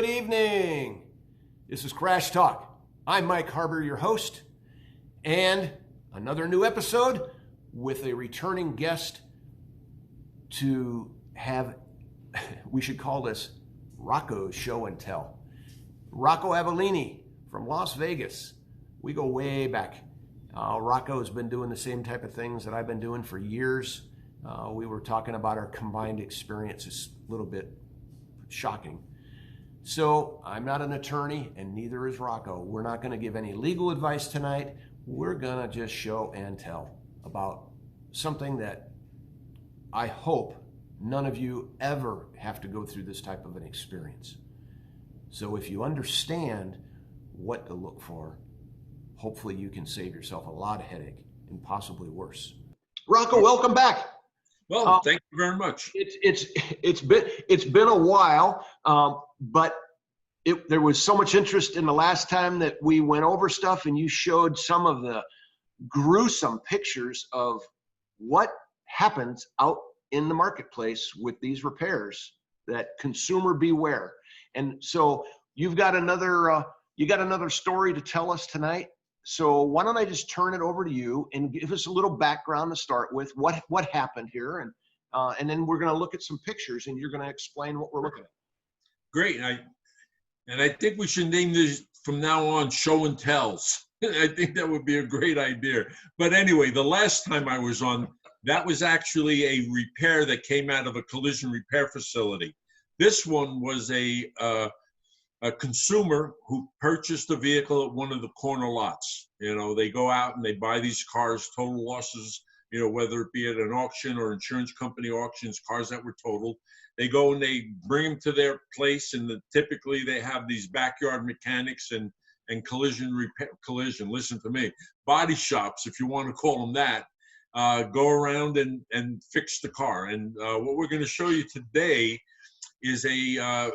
Good evening. This is Crash Talk. I'm Mike Harber, your host, and another new episode with a returning guest to have, we should call this Rocco's Show and Tell. Rocco Avellini from Las Vegas. We go way back. Rocco has been doing the same type of things that I've been doing for years. We were talking about our combined experiences, a little bit shocking. So I'm not an attorney and neither is Rocco. We're not going to give any legal advice tonight. We're going to just show and tell about something that I hope none of you ever have to go through this type of an experience. So if you understand what to look for, hopefully you can save yourself a lot of headache and possibly worse. Rocco, welcome back. Well, thank you very much. It's been a while, but there was so much interest in the last time that we went over stuff, and you showed some of the gruesome pictures of what happens out in the marketplace with these repairs. That consumer beware. And so you've got another story to tell us tonight. So why don't I just turn it over to you and give us a little background to start with what happened here, and then we're going to look at some pictures and you're going to explain what we're looking at. Great. And I think we should name this from now on Show and Tells. I think that would be a great idea. But anyway, the last time I was on, that was actually a repair that came out of a collision repair facility. This one was a consumer who purchased a vehicle at one of the corner lots. You know, they go out and they buy these cars, total losses, you know, whether it be at an auction or insurance company auctions, cars that were totaled. They go and they bring them to their place, and typically they have these backyard mechanics and collision repair, listen to me, body shops, if you want to call them that, go around and fix the car. And what we're going to show you today is a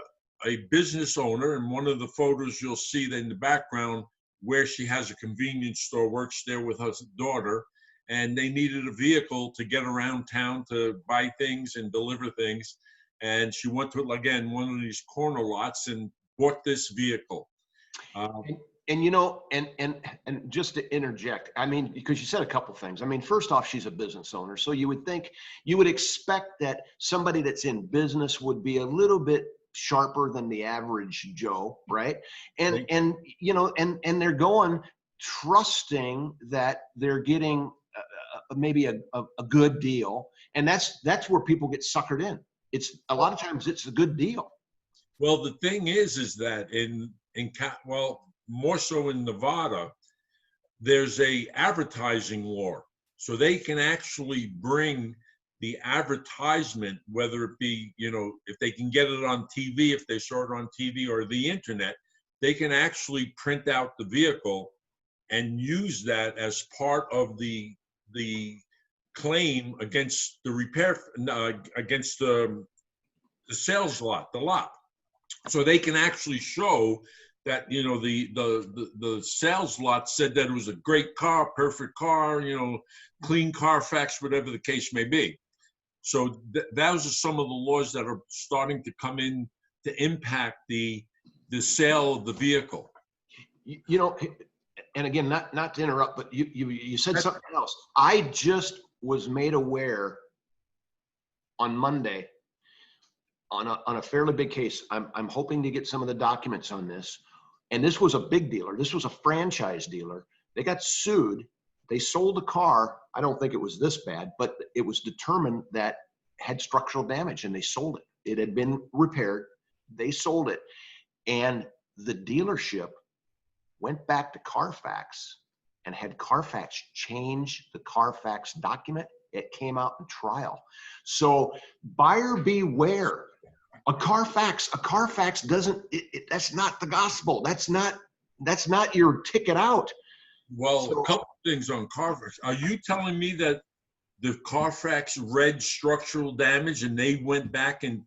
business owner, and one of the photos you'll see that in the background where she has a convenience store, works there with her daughter, and they needed a vehicle to get around town to buy things and deliver things. And she went to, again, one of these corner lots and bought this vehicle. And you know, and just to interject, I mean, because you said a couple things. I mean, first off, she's a business owner, so you would expect that somebody that's in business would be a little bit sharper than the average Joe, right? And you know, and they're going trusting that they're getting maybe a good deal, and that's where people get suckered in. It's a lot of times it's a good deal. Well, the thing is that more so in Nevada, there's a advertising law, so they can actually bring the advertisement, whether it be, you know, if they can get it on TV, if they saw it on TV or the internet, they can actually print out the vehicle and use that as part of the claim against the repair, against the sales lot, the lot. So they can actually show that, you know, the sales lot said that it was a great car, perfect car, you know, clean Carfax, whatever the case may be. So those are some of the laws that are starting to come in to impact the sale of the vehicle. You know, and again, not to interrupt, but you said something else. I just was made aware on Monday on a fairly big case. I'm hoping to get some of the documents on this. And this was a big dealer. This was a franchise dealer. They got sued. They sold a car. I don't think it was this bad, but it was determined that had structural damage, and they sold it. It had been repaired. They sold it. And the dealership went back to Carfax and had Carfax change the Carfax document. It came out in trial. So buyer beware. A Carfax doesn't, that's not the gospel. That's not your ticket out. Well, so, a couple of things on Carfax. Are you telling me that the Carfax read structural damage and they went back and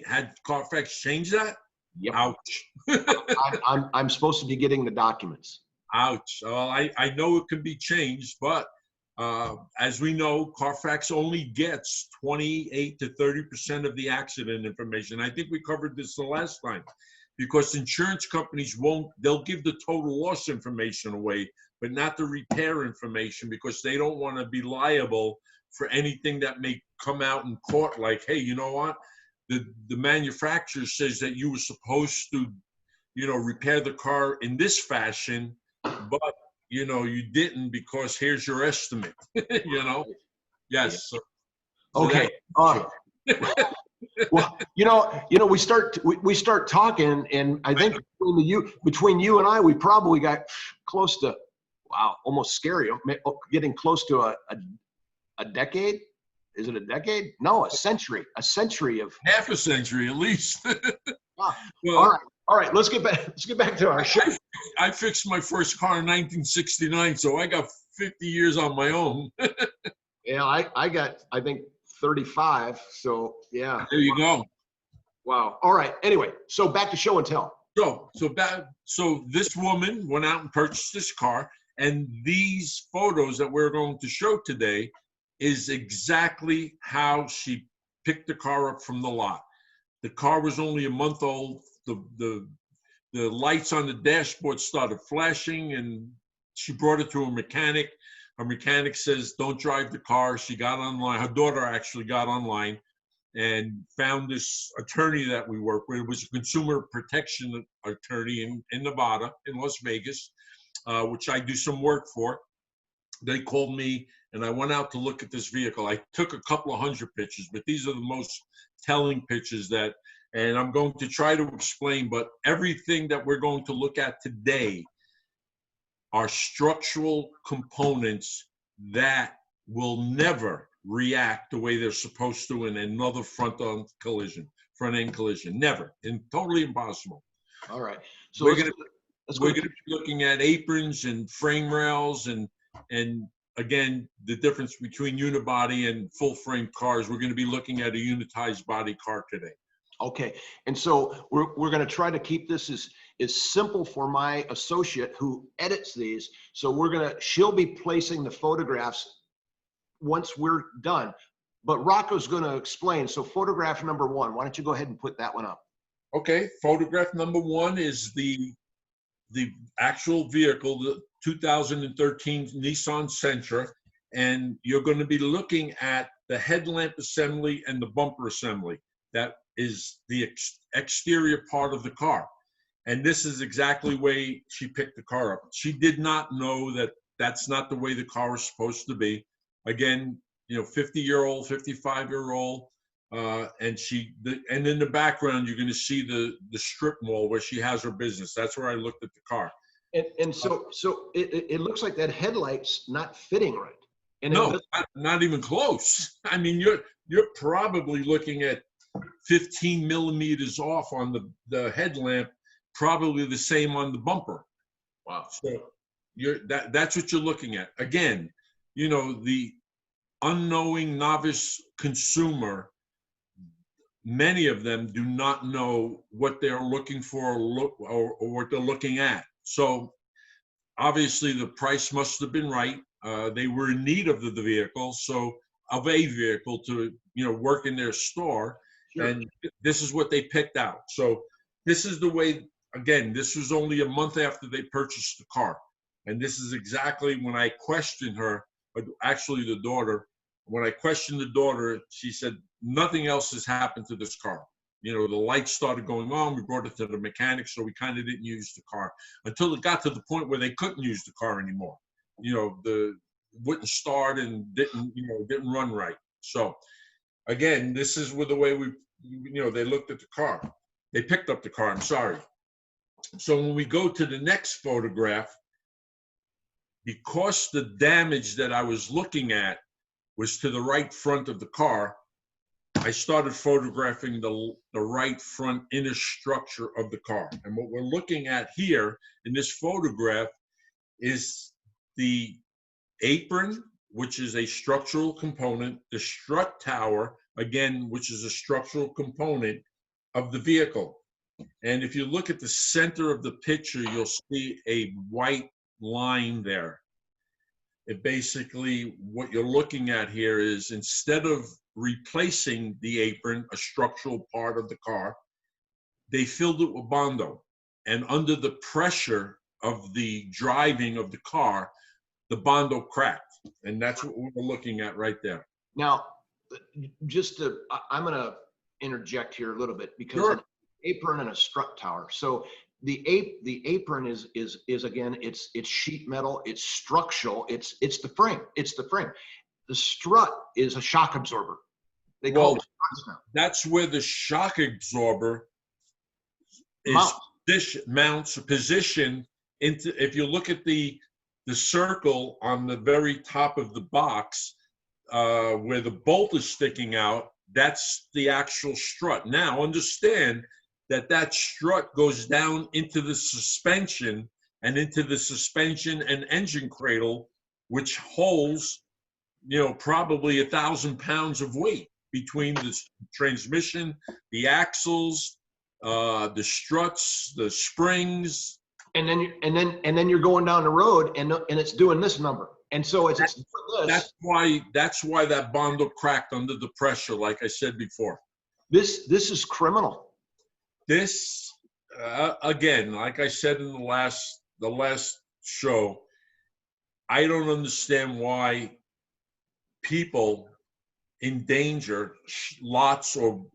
had Carfax change that? Yep. Ouch. I'm supposed to be getting the documents. Ouch. Well, I know it can be changed, but as we know, Carfax only gets 28 to 30% of the accident information. I think we covered this the last time. because insurance companies won't, they'll give the total loss information away, but not the repair information, because they don't want to be liable for anything that may come out in court, like, hey, you know what? The manufacturer says that you were supposed to, repair the car in this fashion, but, you didn't, because here's your estimate, Yes. So Okay. Well, we start talking, and I think between you and I, we probably got close to, wow, almost scary, getting close to a decade. Is it a decade? No, a century of half a century at least. Well, all right. Let's get back to our show. I fixed my first car in 1969, so I got 50 years on my own. Yeah, I got, I think, 35. So yeah. There you go. Wow. All right. Anyway, so back to show and tell. So this woman went out and purchased this car, and these photos that we're going to show today is exactly how she picked the car up from the lot. The car was only a month old. The lights on the dashboard started flashing, and she brought it to a mechanic. Her mechanic says, don't drive the car. She got online. Her daughter actually got online and found this attorney that we work with. It was a consumer protection attorney in Nevada, in Las Vegas, which I do some work for. They called me, and I went out to look at this vehicle. I took a couple of hundred pictures, but these are the most telling pictures and I'm going to try to explain, but everything that we're going to look at today are structural components that will never react the way they're supposed to in another front-end collision. Never. And totally impossible. All right. So we're going to be looking at aprons and frame rails and again, the difference between unibody and full-frame cars. We're going to be looking at a unitized body car today. Okay. And so we're going to try to keep this as simple for my associate who edits these. So she'll be placing the photographs once we're done. But Rocco's going to explain. So photograph number 1, why don't you go ahead and put that one up? Okay. Photograph number 1 is the actual vehicle, the 2013 Nissan Sentra. And you're going to be looking at the headlamp assembly and the bumper assembly. That is the exterior part of the car. And this is exactly the way she picked the car up. She did not know that that's not the way the car is supposed to be. Again, 50-year-old, 55-year-old, and in the background, you're going to see the strip mall where she has her business. That's where I looked at the car. And so it looks like that headlight's not fitting right. And no, not even close. I mean, you're probably looking at 15 millimeters off on the headlamp, probably the same on the bumper. Wow. So that's what you're looking at. Again, the unknowing novice consumer, many of them do not know what they're looking for or what they're looking at. So obviously the price must have been right. They were in need of the vehicle, of a vehicle to work in their store. Sure. And this is what they picked out. So this is the way, again, this was only a month after they purchased the car. And this is exactly when I questioned her, actually the daughter. When I questioned the daughter, she said, nothing else has happened to this car. The lights started going on. We brought it to the mechanic, so we kind of didn't use the car until it got to the point where they couldn't use the car anymore. The wouldn't start and didn't run right. So again, this is with the way they looked at the car. They picked up the car, I'm sorry. So when we go to the next photograph, because the damage that I was looking at was to the right front of the car, I started photographing the right front inner structure of the car. And what we're looking at here in this photograph is the apron, which is a structural component, the strut tower, again, which is a structural component of the vehicle. And if you look at the center of the picture, you'll see a white line there. It basically, what you're looking at here is, instead of replacing the apron, a structural part of the car, they filled it with Bondo. And under the pressure of the driving of the car, the Bondo cracked. And that's what we're looking at right there. Now, I'm going to interject here a little bit, because Sure. an apron and a strut tower. So the apron is again, it's sheet metal, it's structural, it's the frame. The strut is a shock absorber. They call Well, it struts now. that's where the shock absorber is mounts position into. If you look at the circle on the very top of the box, where the bolt is sticking out, that's the actual strut. Now understand that strut goes down into the suspension and engine cradle, which holds, probably 1,000 pounds of weight between the transmission, the axles, the struts, the springs. And then you're going down the road, and it's doing this number. And so it's doing this. That's why that Bondo cracked under the pressure, like I said before. This is criminal. This again, like I said in the last show, I don't understand why people endanger lots or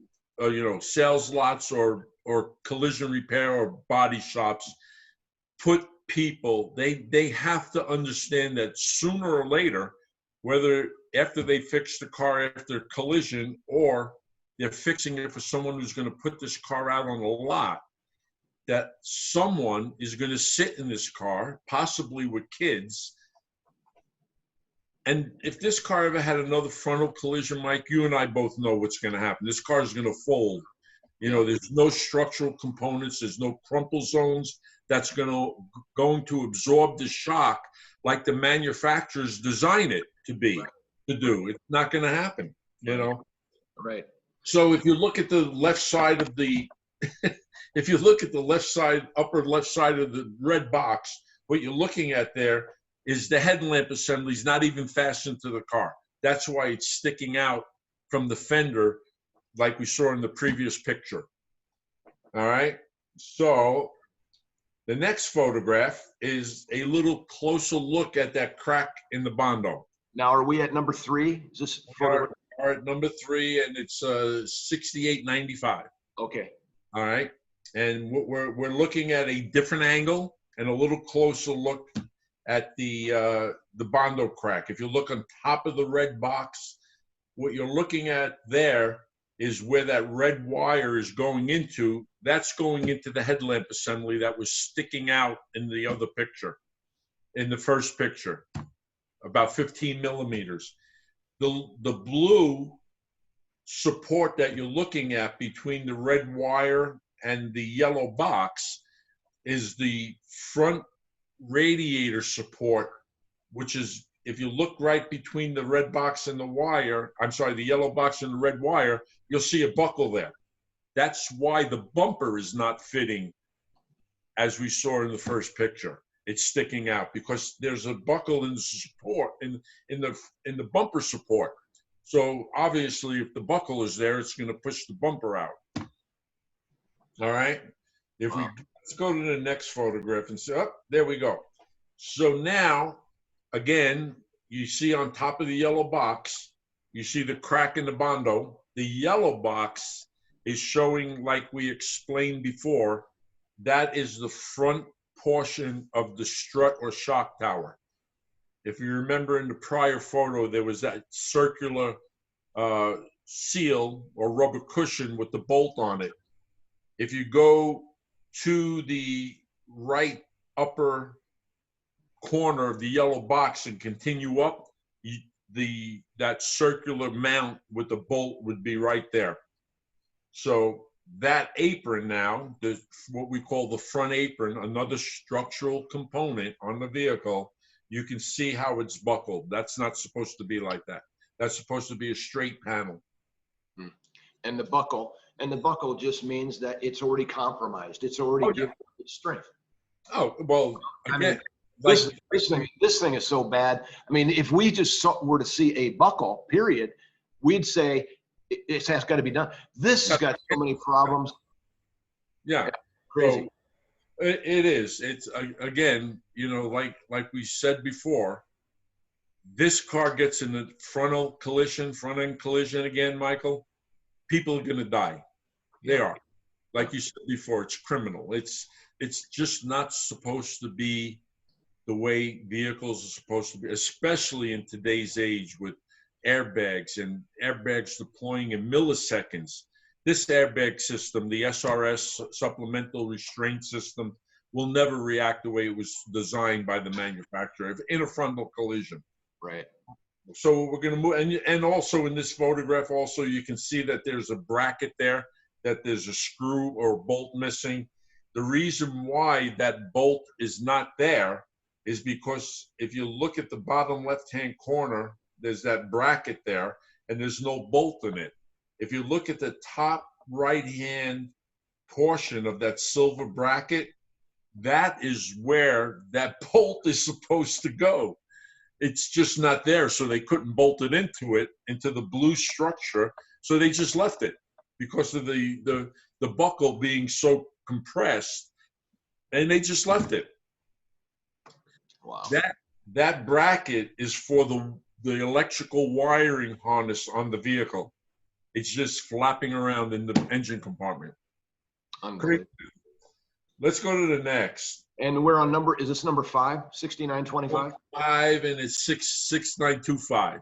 sales lots or collision repair or body shops. Put people, they have to understand that sooner or later, whether after they fix the car after collision or they're fixing it for someone who's going to put this car out on a lot, that someone is going to sit in this car, possibly with kids. And if this car ever had another frontal collision, Mike, you and I both know what's going to happen. This car is going to fold. There's no structural components. There's no crumple zones that's going to absorb the shock like the manufacturers design it to do. It's not going to happen, Right. So if you look at the left side of the, upper left side of the red box, what you're looking at there is the headlamp assembly is not even fastened to the car. That's why it's sticking out from the fender, like we saw in the previous picture. All right. So the next photograph is a little closer look at that crack in the Bondo. Now, are we at number 3? Is this photograph? All right, number 3, and it's 6895. Okay. All right. And we're looking at a different angle and a little closer look at the Bondo crack. If you look on top of the red box, what you're looking at there is where that red wire is going into. That's going into the headlamp assembly that was sticking out in the other picture, in the first picture, about 15 millimeters. The blue support that you're looking at between the red wire and the yellow box is the front radiator support, which is, if you look right between the red box and the wire, the yellow box and the red wire, you'll see a buckle there. That's why the bumper is not fitting, as we saw in the first picture. It's sticking out because there's a buckle in the support, in the bumper support. So obviously, if the buckle is there, it's going to push the bumper out. All right. Let's go to the next photograph and see. Oh, there we go. So now, again, you see on top of the yellow box, you see the crack in the Bondo. The yellow box is showing, like we explained before, that is the front portion of the strut or shock tower. If you remember in the prior photo, there was that circular seal or rubber cushion with the bolt on it. If you go to the right upper corner of the yellow box and continue up, that circular mount with the bolt would be right there. So that apron now, what we call the front apron, another structural component on the vehicle, you can see how it's buckled. That's not supposed to be like that. That's supposed to be a straight panel. And the buckle just means that it's already compromised. It's already given its strength. Oh, well, again, this thing is so bad. I mean, if we just were to see a buckle, period, we'd say it has got to be done. This has got so many problems. Yeah. Crazy. So it is. It's again, like we said before, this car gets in the front end collision again, Michael. People are going to die. They are. Like you said before, it's criminal. It's just not supposed to be the way vehicles are supposed to be, especially in today's age with airbags and airbags deploying in milliseconds. This airbag system, the SRS, supplemental restraint system, will never react the way it was designed by the manufacturer in a frontal collision. Right. So we're going to move, and also in this photograph, also you can see that there's a bracket there, that there's a screw or bolt missing. The reason why that bolt is not there is because if you look at the bottom left-hand corner, there's that bracket there, and there's no bolt in it. If you look at the top right-hand portion of that silver bracket, that is where that bolt is supposed to go. It's just not there, so they couldn't bolt it into the blue structure, so they just left it because of the buckle being so compressed, and they just left it. Wow. That bracket is for the electrical wiring harness on the vehicle. It's just flapping around in the engine compartment. Unbelievable. Let's go to the next. And we're on is this number 5, 6925? 5, and it's 6925.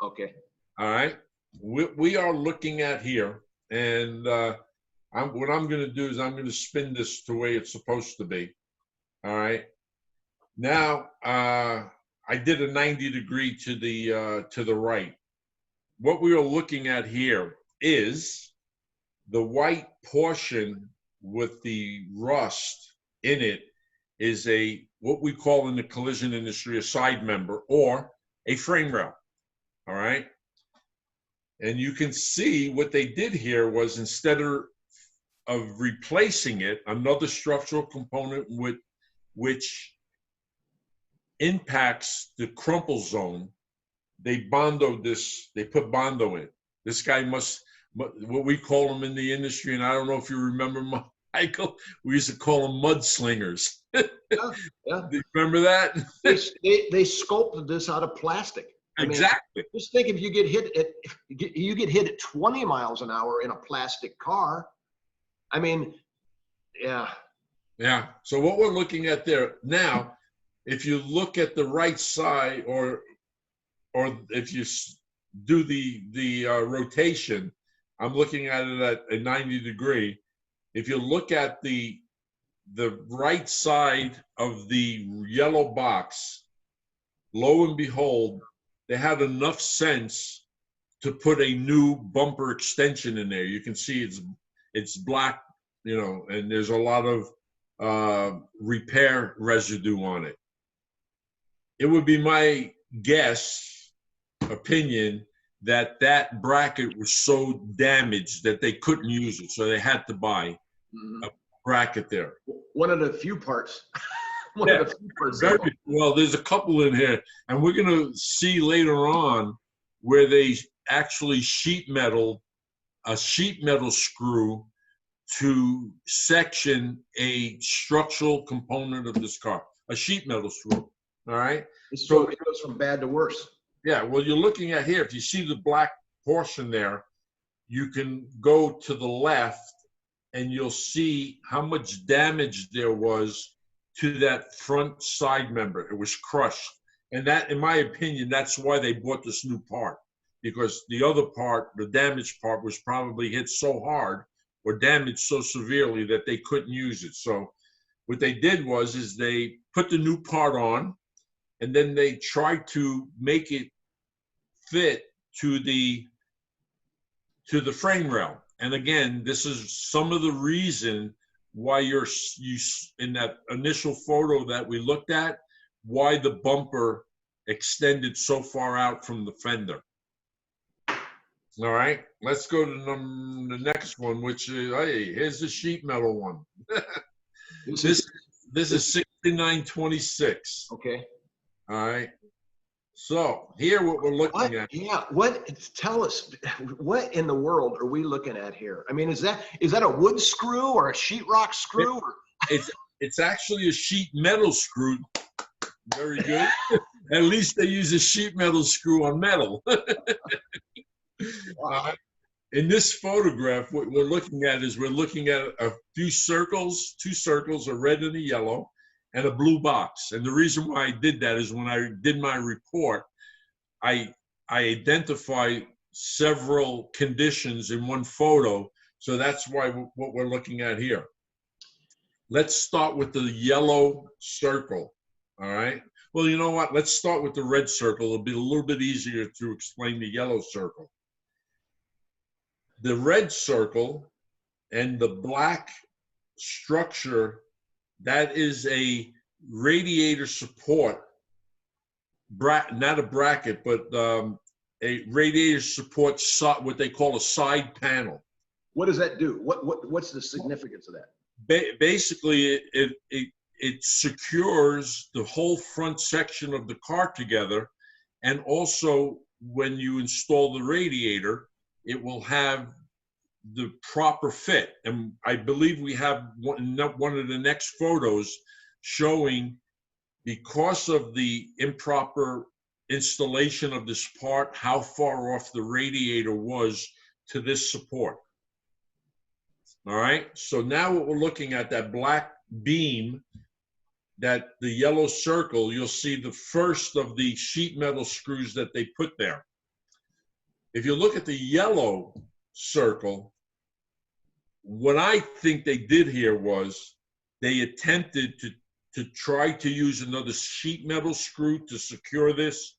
Okay. All right. We are looking at here, and what I'm going to do is I'm going to spin this the way it's supposed to be. All right. Now, I did a 90-degree to the right. What we are looking at here is the white portion with the rust in it is what we call in the collision industry a side member or a frame rail. All right. And you can see what they did here was instead of replacing it, another structural component which impacts the crumple zone, they put Bondo in. This guy what we call them in the industry, and I don't know if you remember, Michael, we used to call them mudslingers. Yeah. Do you remember that? They sculpted this out of plastic. Exactly. Just think if you get hit at 20 miles an hour in a plastic car. I mean, yeah. Yeah. So what we're looking at there now, if you look at the right side, or if you do the rotation, I'm looking at it at a 90-degree. If you look at the right side of the yellow box, lo and behold, they had enough sense to put a new bumper extension in there. You can see it's black, and there's a lot of repair residue on it. It would be my opinion, that bracket was so damaged that they couldn't use it, so they had to buy a bracket there. One of the few parts. Well, there's a couple in here, and we're going to see later on where they actually a sheet metal screw to section a structural component of this car, a sheet metal screw. All right. So it goes from bad to worse. Yeah. Well, you're looking at here. If you see the black portion there, you can go to the left and you'll see how much damage there was to that front side member. It was crushed. And that, in my opinion, that's why they bought this new part, because the other part, the damaged part, was probably hit so hard or damaged so severely that they couldn't use it. So what they did is they put the new part on, and then they tried to make it fit to the frame rail. And again, this is some of the reason why you in that initial photo that we looked at, why the bumper extended so far out from the fender. All right, let's go to the next one, which is, hey, here's the sheet metal one. This is 6926. Okay. All right. So here what we're looking What? at. Yeah. What? Tell us. What in the world are we looking at here? I mean, is that a wood screw or a sheetrock screw? Or... It's it's actually a sheet metal screw. Very good. At least they use a sheet metal screw on metal. Wow. In this photograph, what we're looking at is we're looking at a few circles, two circles, a red and a yellow, and a blue box. And the reason why I did that is when I did my report, I identify several conditions in one photo. So that's why what we're looking at here. Let's start with the yellow circle. All right. Well, you know what? Let's start with the red circle. It'll be a little bit easier to explain the yellow circle. The red circle and the black structure, that is a radiator support, not a bracket, but a radiator support, what they call a side panel. What does that do? What's the significance of that? Basically, it secures the whole front section of the car together, and also when you install the radiator, it will have the proper fit. And I believe we have one of the next photos showing, because of the improper installation of this part, how far off the radiator was to this support. All right, so now what we're looking at, that black beam, that the yellow circle, you'll see the first of the sheet metal screws that they put there. If you look at the yellow circle, what I think they did here was they attempted to try to use another sheet metal screw to secure this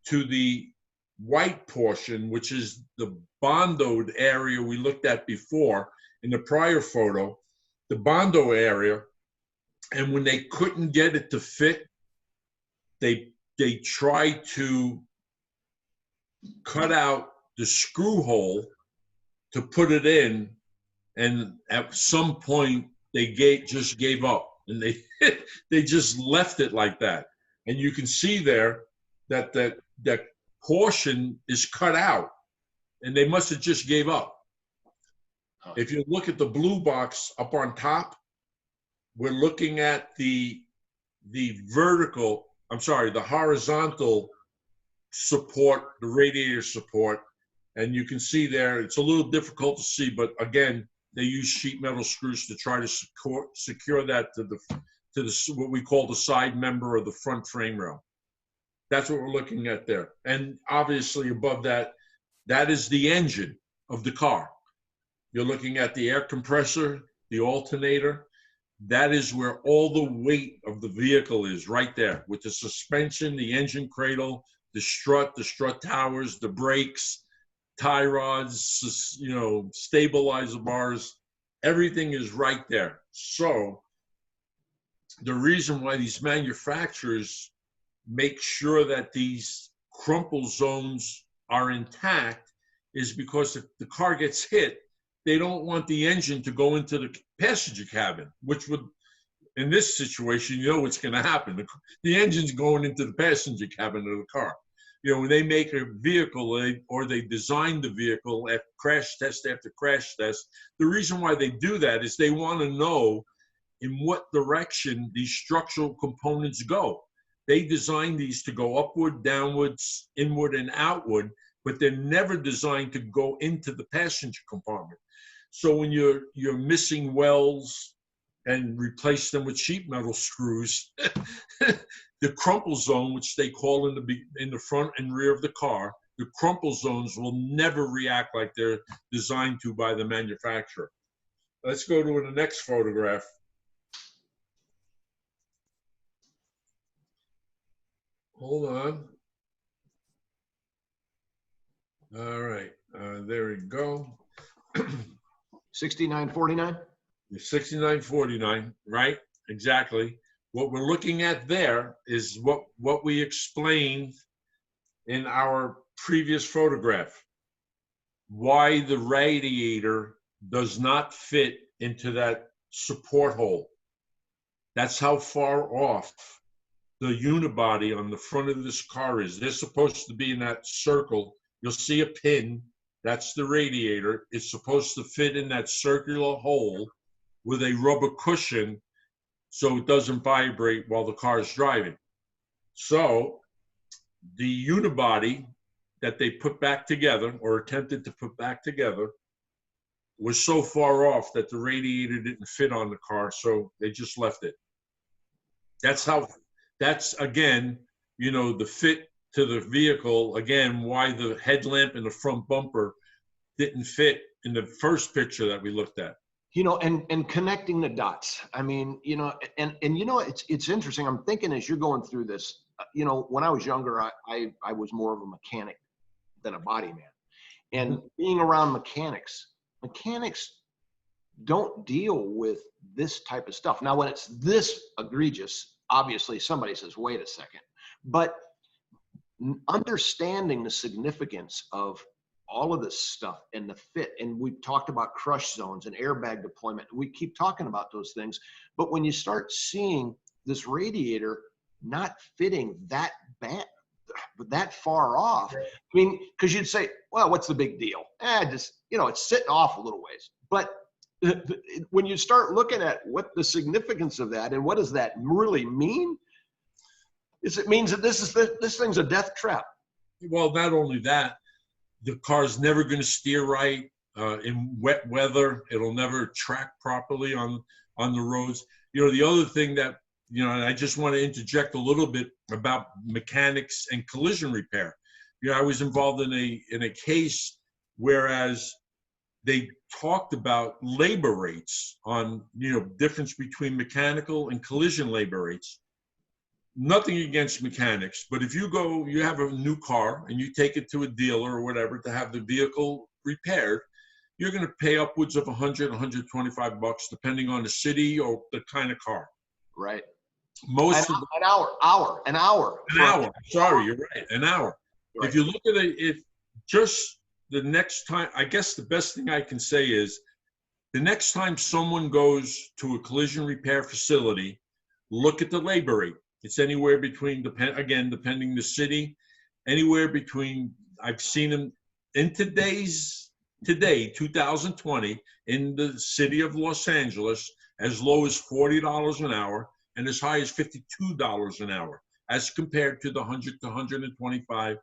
to the white portion, which is the bondoed area we looked at before in the prior photo, the bondo area. And when they couldn't get it to fit, they tried to cut out the screw hole to put it in, and at some point they just gave up, and they just left it like that. And you can see there that that portion is cut out, and they must have just gave up. If you look at the blue box up on top, we're looking at the horizontal support, the radiator support, and you can see there, it's a little difficult to see, but again, they use sheet metal screws to try to secure that to the what we call the side member of the front frame rail. That's what we're looking at there. And obviously above that, that is the engine of the car. You're looking at the air compressor, the alternator. That is where all the weight of the vehicle is, right there, with the suspension, the engine cradle, the strut towers, the brakes, tie rods, stabilizer bars. Everything is right there. So the reason why these manufacturers make sure that these crumple zones are intact is because if the car gets hit, they don't want the engine to go into the passenger cabin, which would, in this situation, what's going to happen. The engine's going into the passenger cabin of the car. When they make a vehicle or they design the vehicle at crash test after crash test, the reason why they do that is they want to know in what direction these structural components go. They design these to go upward, downwards, inward, and outward, but they're never designed to go into the passenger compartment. So when you're missing wells and replace them with sheet metal screws, the crumple zone, which they call in the front and rear of the car, the crumple zones will never react like they're designed to by the manufacturer. Let's go to the next photograph. Hold on. All right, there we go. 6949? 6949, right? Exactly. What we're looking at there is what we explained in our previous photograph. Why the radiator does not fit into that support hole. That's how far off the unibody on the front of this car is. They're supposed to be in that circle. You'll see a pin. That's the radiator. It's supposed to fit in that circular hole with a rubber cushion so it doesn't vibrate while the car is driving. So the unibody that they put back together, or attempted to put back together, was so far off that the radiator didn't fit on the car, so they just left it. That's again, the fit to the vehicle, again, why the headlamp and the front bumper didn't fit in the first picture that we looked at. And connecting the dots. I mean, it's interesting. I'm thinking as you're going through this, when I was younger, I was more of a mechanic than a body man. And being around mechanics don't deal with this type of stuff. Now, when it's this egregious, obviously somebody says, wait a second. But understanding the significance of all of this stuff and the fit, and we've talked about crush zones and airbag deployment. We keep talking about those things. But when you start seeing this radiator not fitting that bad, that far off, I mean, because you'd say, well, what's the big deal? Just, it's sitting off a little ways. But when you start looking at what the significance of that and what does that really mean, it means that this thing's a death trap. Well, not only that, the car's never going to steer right in wet weather. It'll never track properly on the roads. The other thing that, and I just want to interject a little bit about mechanics and collision repair. I was involved in a case whereas they talked about labor rates on, difference between mechanical and collision labor rates. Nothing against mechanics, but if you have a new car and you take it to a dealer or whatever to have the vehicle repaired, you're going to pay upwards of $100, $125, depending on the city or the kind of car. Right. An hour. Sorry, you're right. An hour. Right. If you look at it, if just the next time, I guess the best thing I can say is the next time someone goes to a collision repair facility, look at the labor rate. It's anywhere between, depending the city, anywhere between, I've seen them in today, 2020, in the city of Los Angeles, as low as $40 an hour and as high as $52 an hour, as compared to the $100 to $125.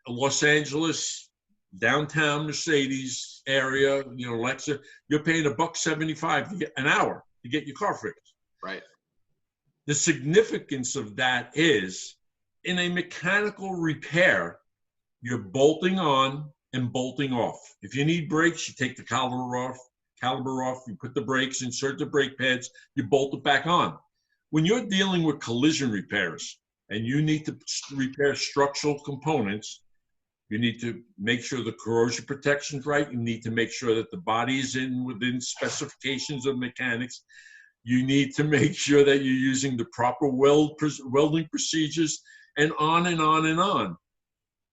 Los Angeles, downtown Mercedes area, Lexa, you're paying $1.75 an hour to get your car fixed. Right. The significance of that is in a mechanical repair, you're bolting on and bolting off. If you need brakes, you take the caliper off, you put the brakes, insert the brake pads, you bolt it back on. When you're dealing with collision repairs and you need to repair structural components, you need to make sure the corrosion protection's right. You need to make sure that the body is within specifications of mechanics. You need to make sure that you're using the proper welding procedures, and on and on and on.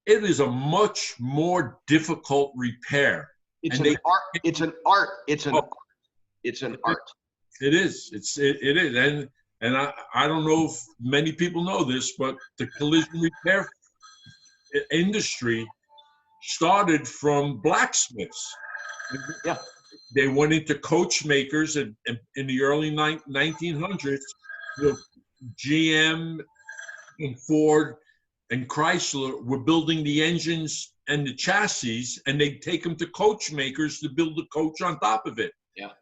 It is a much more difficult repair. It's an art. It's an art. It's an art. It is. It is. And I don't know if many people know this, but the collision repair industry started from blacksmiths. Yeah. They went into coach makers in the early 1900s. GM and Ford and Chrysler were building the engines and the chassis, and they'd take them to coach makers to build the coach on top of it. Yeah.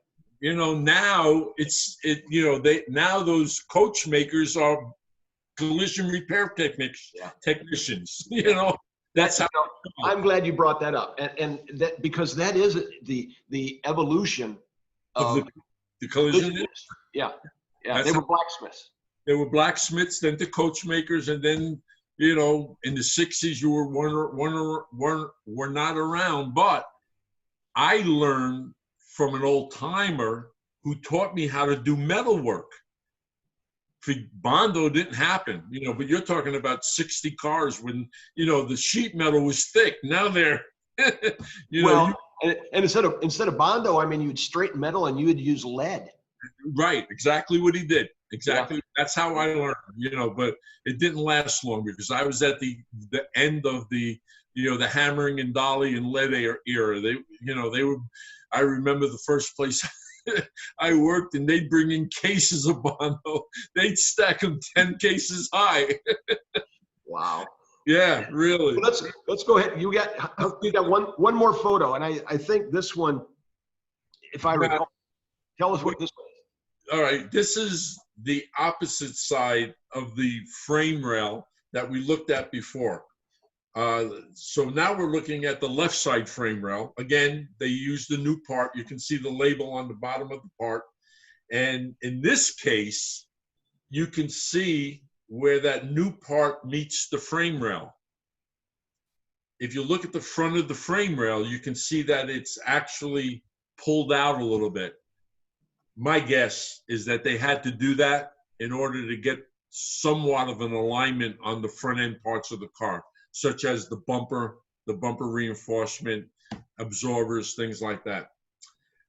Now now those coach makers are collision repair technicians. That's how. I'm glad you brought that up, and that because that is the evolution of the collision industry. Yeah. They were blacksmiths. They were blacksmiths, then to coach makers, and then in the 60s you were not around. But I learned from an old timer who taught me how to do metal work. Bondo didn't happen, but you're talking about 60 cars when, the sheet metal was thick. Now they're, and instead of Bondo, I mean, you'd straighten metal and you would use lead. Right, exactly what he did. Exactly. Yeah. That's how I learned, but it didn't last long because I was at the end of the, the hammering and dolly and lead era. They were, I remember the first place I worked and they'd bring in cases of Bono. They'd stack them 10 cases high. Wow. Yeah, really. Well, let's go ahead. You got one more photo, and I think this one, if I recall, tell us what this one is. All right, this is the opposite side of the frame rail that we looked at before. So now we're looking at the left side frame rail. Again, they used the new part. You can see the label on the bottom of the part. And in this case, you can see where that new part meets the frame rail. If you look at the front of the frame rail, you can see that it's actually pulled out a little bit. My guess is that they had to do that in order to get somewhat of an alignment on the front end parts of the car, such as the bumper reinforcement, absorbers, things like that.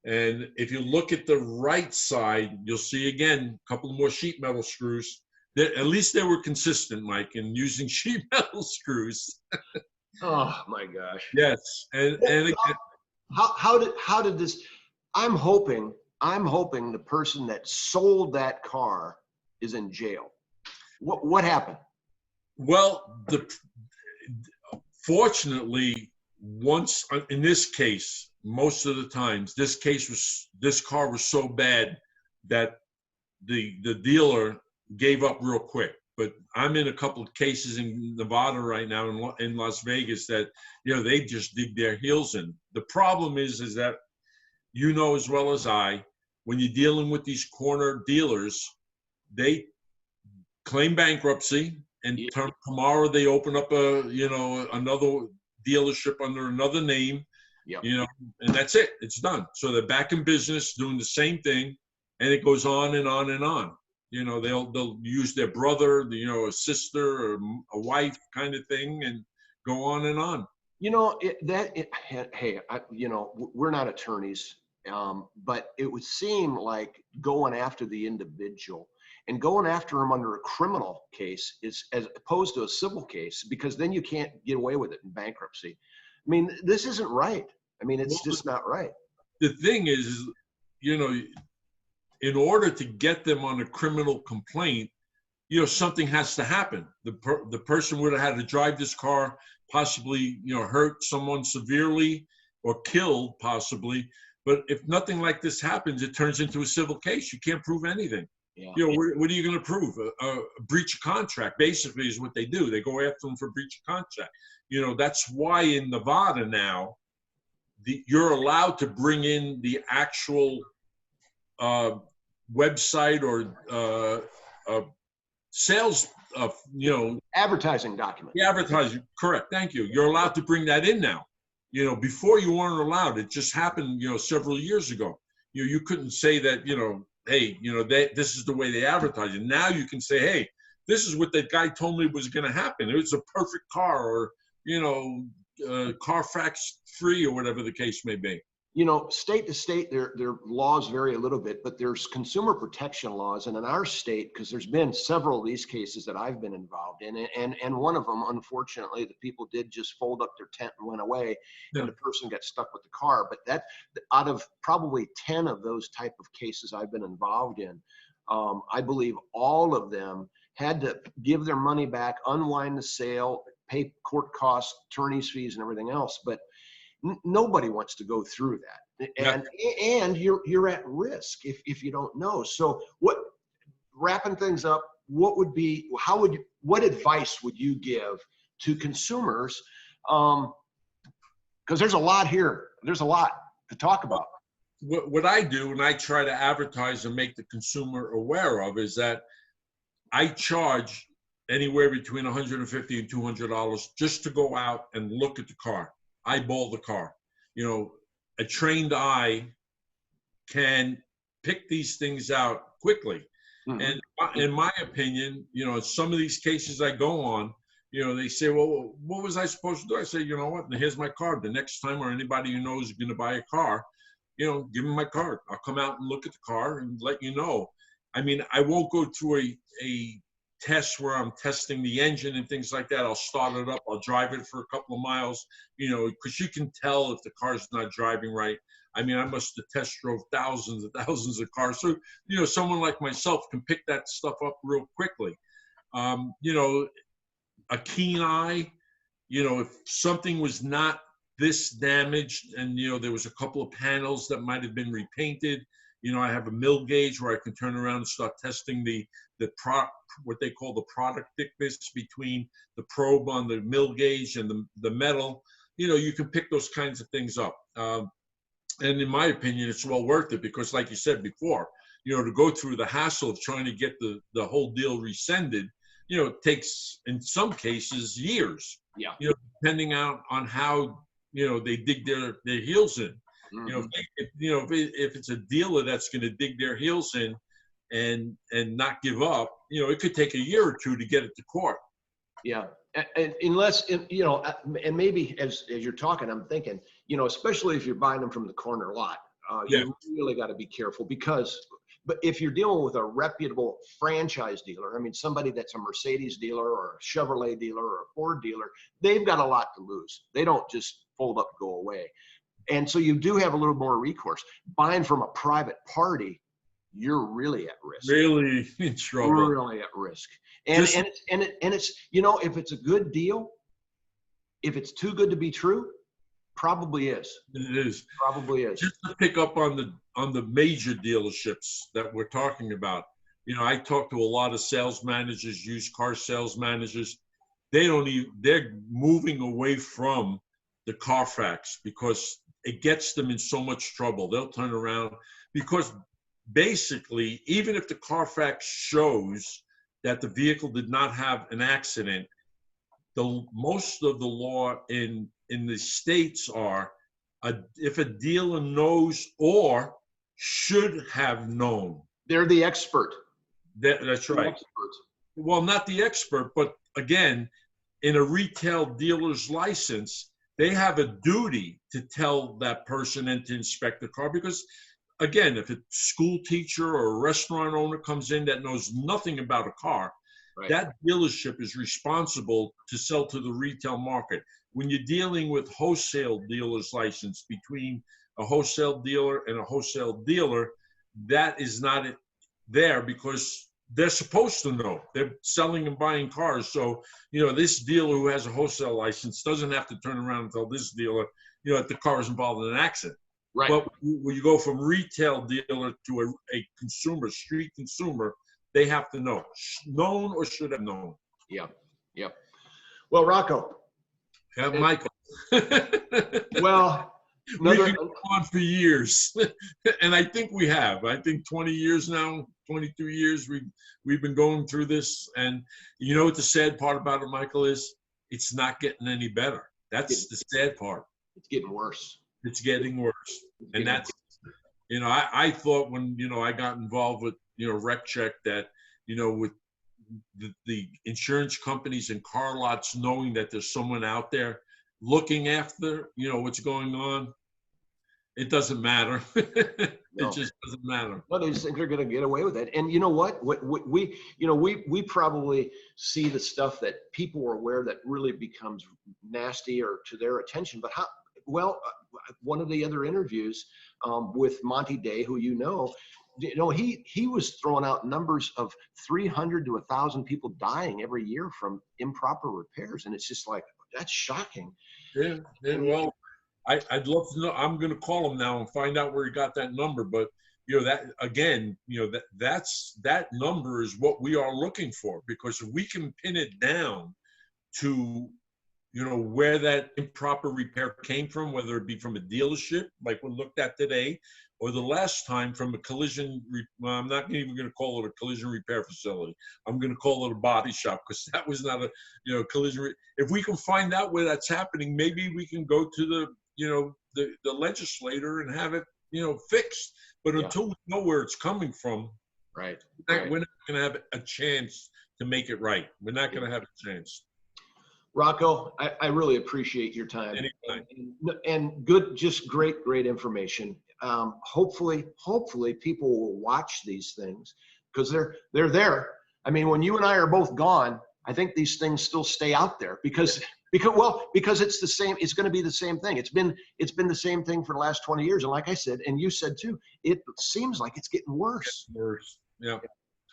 And if you look at the right side, you'll see again a couple more sheet metal screws. At least they were consistent, Mike, in using sheet metal screws. Oh my gosh. Yes. And again, how did this? I'm hoping the person that sold that car is in jail. What happened? Well, fortunately, once in this case, most of the times, this car was so bad that the dealer gave up real quick. But I'm in a couple of cases in Nevada right now, in Las Vegas, that they just dig their heels in. The problem is that as well as I, when you're dealing with these corner dealers, they claim bankruptcy, and tomorrow they open up another dealership under another name. Yep. And that's it. It's done. So they're back in business doing the same thing, and it goes on and on and on. They'll use their brother, a sister or a wife kind of thing, and go on and on. Hey, we're not attorneys, but it would seem like going after the individual and going after them under a criminal case is as opposed to a civil case, because then you can't get away with it in bankruptcy. I mean, this isn't right. I mean, it's just not right. The thing is, in order to get them on a criminal complaint, something has to happen. The person would have had to drive this car, possibly, hurt someone severely or kill possibly. But if nothing like this happens, it turns into a civil case. You can't prove anything. Yeah. What are you going to prove? A breach of contract, basically, is what they do. They go after them for breach of contract. That's why in Nevada now, you're allowed to bring in the actual website or sales advertising document. The advertising, correct. Thank you. You're allowed to bring that in now. Before you weren't allowed. It just happened, several years ago. You couldn't say that, hey, this is the way they advertise it. Now you can say, hey, this is what that guy told me was going to happen. It was a perfect car, or Carfax free, or whatever the case may be. State to state, their laws vary a little bit, but there's consumer protection laws. And in our state, because there's been several of these cases that I've been involved in, and one of them, unfortunately, the people did just fold up their tent and went away, and the person got stuck with the car. But that, out of probably 10 of those type of cases I've been involved in, I believe all of them had to give their money back, unwind the sale, pay court costs, attorney's fees, and everything else. But nobody wants to go through that, and you're at risk if you don't know. So wrapping things up, what advice would you give to consumers? Because there's a lot here. There's a lot to talk about. What I do, and I try to advertise and make the consumer aware of, is that I charge anywhere between $150 and $200 just to go out and look at the car. Eyeball the car. A trained eye can pick these things out quickly. Mm-hmm. And in my opinion, some of these cases I go on, they say, well, what was I supposed to do? I say, you know what? Here's my card. The next time, or anybody who knows is going to buy a car, give me my card. I'll come out and look at the car and let you know. I mean, I won't go through a test where I'm testing the engine and things like that. I'll start it up. I'll drive it for a couple of miles, because you can tell if the car's not driving right. I mean, I must have test drove thousands and thousands of cars. So, someone like myself can pick that stuff up real quickly. A keen eye, if something was not this damaged and, there was a couple of panels that might have been repainted, I have a mill gauge where I can turn around and start testing what they call the product thickness between the probe on the mill gauge and the metal. You can pick those kinds of things up. And in my opinion, it's well worth it because, like you said before, to go through the hassle of trying to get the whole deal rescinded, it takes, in some cases, years. Yeah. Depending on how, they dig their heels in. Mm-hmm. If it's a dealer that's going to dig their heels in and not give up, it could take a year or two to get it to court. Yeah. And unless, and maybe as you're talking, I'm thinking, especially if you're buying them from the corner lot, you really got to be careful but if you're dealing with a reputable franchise dealer, I mean, somebody that's a Mercedes dealer or a Chevrolet dealer or a Ford dealer, they've got a lot to lose. They don't just fold up, go away. And so you do have a little more recourse. Buying from a private party, you're really at risk. Really in trouble. Really at risk. And it's if it's a good deal, if it's too good to be true, probably is. It is. Probably is. Just to pick up on the major dealerships that we're talking about. I talk to a lot of sales managers, used car sales managers. They're moving away from the Carfax because it gets them in so much trouble. They'll turn around because basically, even if the Carfax shows that the vehicle did not have an accident, most of the law in the states are if a dealer knows or should have known. They're the expert. That's right. Well, not the expert, but again, in a retail dealer's license, they have a duty to tell that person and to inspect the car because, again, if a school teacher or a restaurant owner comes in that knows nothing about a car, right, that dealership is responsible to sell to the retail market. When you're dealing with wholesale dealer's license between a wholesale dealer and a wholesale dealer, that is not there because they're supposed to know. They're selling and buying cars. So, this dealer who has a wholesale license doesn't have to turn around and tell this dealer, that the car is involved in an accident. Right. But when you go from retail dealer to a consumer, street consumer, they have to know. Known or should have known. Yeah. Yep. Well, Rocco. Yeah, Michael. Well, we've been going on for years, and I think we have. I think 20 years now, 22 years, we've been going through this. And you know what the sad part about it, Michael, is? It's not getting any better. That's the sad part. It's getting worse. It's getting worse. And that's, I thought when, I got involved with, RecCheck that, with the insurance companies and car lots knowing that there's someone out there looking after, what's going on, it doesn't matter. It just doesn't matter. No, they just think they're going to get away with it. And you know what? We probably see the stuff that people are aware that really becomes nasty or to their attention. But one of the other interviews with Monty Day, who he was throwing out numbers of 300 to 1,000 people dying every year from improper repairs, and it's just like, that's shocking. Yeah. Well, I'd love to know. I'm going to call him now and find out where he got that number. But that again, that number is what we are looking for, because if we can pin it down to where that improper repair came from, whether it be from a dealership like we looked at today, or the last time from a collision. I'm not even going to call it a collision repair facility. I'm going to call it a body shop, because that was not a collision. If we can find out where that's happening, maybe we can go to the legislator and have it fixed. But until we know where it's coming from, right, we're not going to have a chance to make it right. We're not going to have a chance. Rocco, I really appreciate your time. Anytime. And good, just great information. hopefully people will watch these things because they're there. I mean, when you and I are both gone, I think these things still stay out there because it's the same. It's going to be the same thing. It's been the same thing for the last 20 years. And like I said, and you said too, it seems like it's getting worse. Worse. Yeah.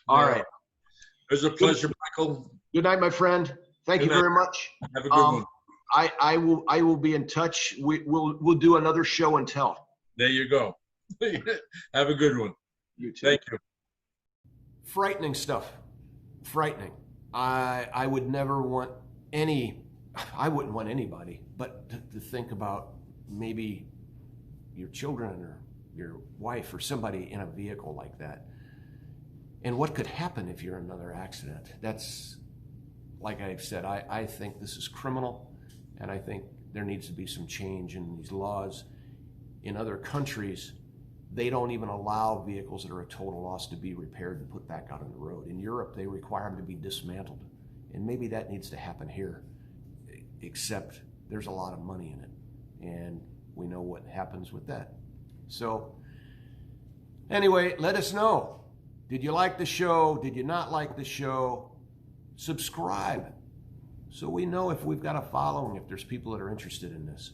All right. It was a pleasure, Michael. Good night, my friend. Thank you very much. Have a good one. I will be in touch. We'll do another show and tell. There you go. Have a good one. You too. Thank you. Frightening stuff. Frightening. I would never want I wouldn't want anybody, but to think about maybe your children or your wife or somebody in a vehicle like that. And what could happen if you're in another accident? That's, like I've said, I think this is criminal, and I think there needs to be some change in these laws. In other countries, they don't even allow vehicles that are a total loss to be repaired and put back out on the road. In Europe, they require them to be dismantled. And maybe that needs to happen here, except there's a lot of money in it. And we know what happens with that. So anyway, let us know. Did you like the show? Did you not like the show? Subscribe so we know if we've got a following, if there's people that are interested in this.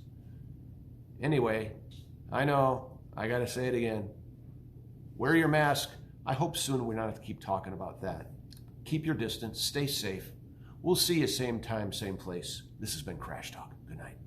Anyway, I know, I got to say it again. Wear your mask. I hope soon we don't have to keep talking about that. Keep your distance. Stay safe. We'll see you same time, same place. This has been Crash Talk. Good night.